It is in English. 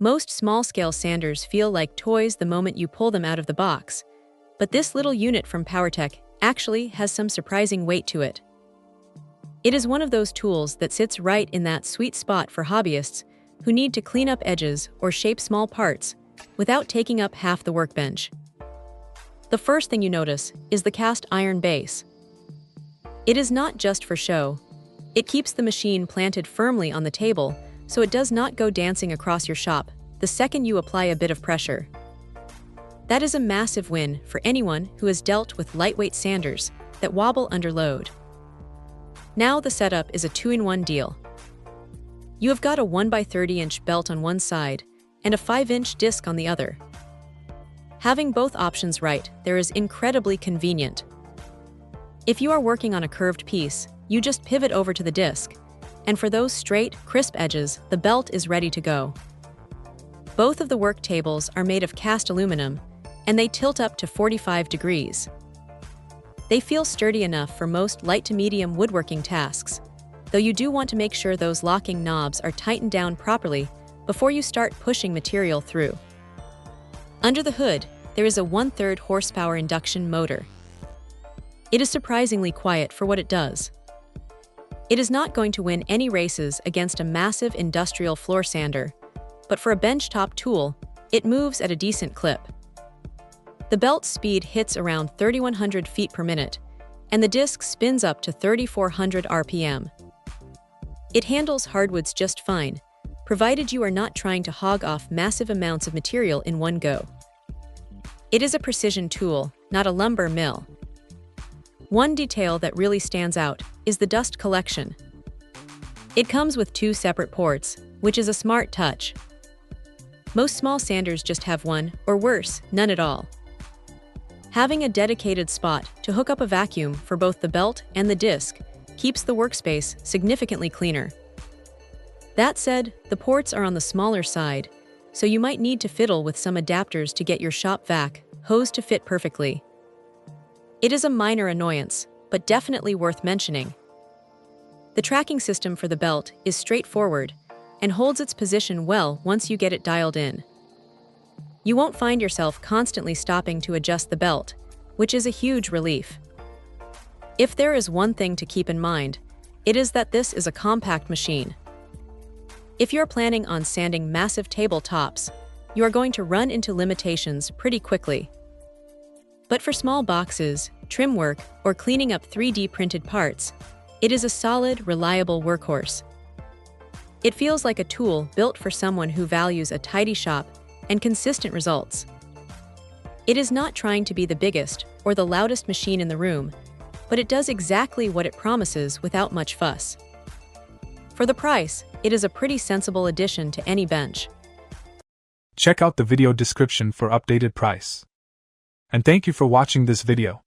Most small-scale sanders feel like toys the moment you pull them out of the box, but this little unit from POWERTEC actually has some surprising weight to it. It is one of those tools that sits right in that sweet spot for hobbyists who need to clean up edges or shape small parts without taking up half the workbench. The first thing you notice is the cast iron base. It is not just for show. It keeps the machine planted firmly on the table so it does not go dancing across your shop the second you apply a bit of pressure. That is a massive win for anyone who has dealt with lightweight sanders that wobble under load. Now the setup is a 2-in-1 deal. You have got a 1x30-inch belt on one side and a 5-inch disc on the other. Having both options right there is incredibly convenient. If you are working on a curved piece, you just pivot over to the disc, and for those straight, crisp edges, the belt is ready to go. Both of the work tables are made of cast aluminum, and they tilt up to 45 degrees. They feel sturdy enough for most light to medium woodworking tasks, though you do want to make sure those locking knobs are tightened down properly before you start pushing material through. Under the hood, there is a 1/3 horsepower induction motor. It is surprisingly quiet for what it does. It is not going to win any races against a massive industrial floor sander, but for a benchtop tool, it moves at a decent clip. The belt speed hits around 3,100 feet per minute, and the disc spins up to 3,400 RPM. It handles hardwoods just fine, provided you are not trying to hog off massive amounts of material in one go. It is a precision tool, not a lumber mill. One detail that really stands out is the dust collection. It comes with 2 separate ports, which is a smart touch. Most small sanders just have one, or worse, none at all. Having a dedicated spot to hook up a vacuum for both the belt and the disc keeps the workspace significantly cleaner. That said, the ports are on the smaller side, so you might need to fiddle with some adapters to get your shop vac hose to fit perfectly. It is a minor annoyance, but definitely worth mentioning. The tracking system for the belt is straightforward and holds its position well once you get it dialed in. You won't find yourself constantly stopping to adjust the belt, which is a huge relief. If there is one thing to keep in mind, it is that this is a compact machine. If you're planning on sanding massive tabletops, you are going to run into limitations pretty quickly. But for small boxes, trim work, or cleaning up 3D printed parts, it is a solid, reliable workhorse. It feels like a tool built for someone who values a tidy shop and consistent results. It is not trying to be the biggest or the loudest machine in the room, but it does exactly what it promises without much fuss. For the price, it is a pretty sensible addition to any bench. Check out the video description for updated price. And thank you for watching this video.